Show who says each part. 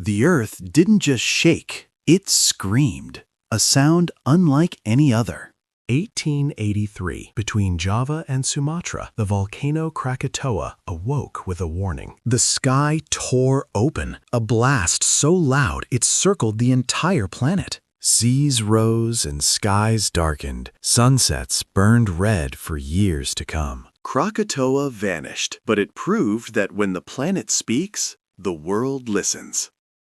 Speaker 1: The Earth didn't just shake, it screamed, a sound unlike any other.
Speaker 2: 1883. Between Java and Sumatra, the volcano Krakatoa awoke with a warning.
Speaker 1: The sky tore open, a blast so loud it circled the entire planet. Seas rose and skies darkened. Sunsets burned red for years to come. Krakatoa vanished, but it proved that when the planet speaks, the world listens.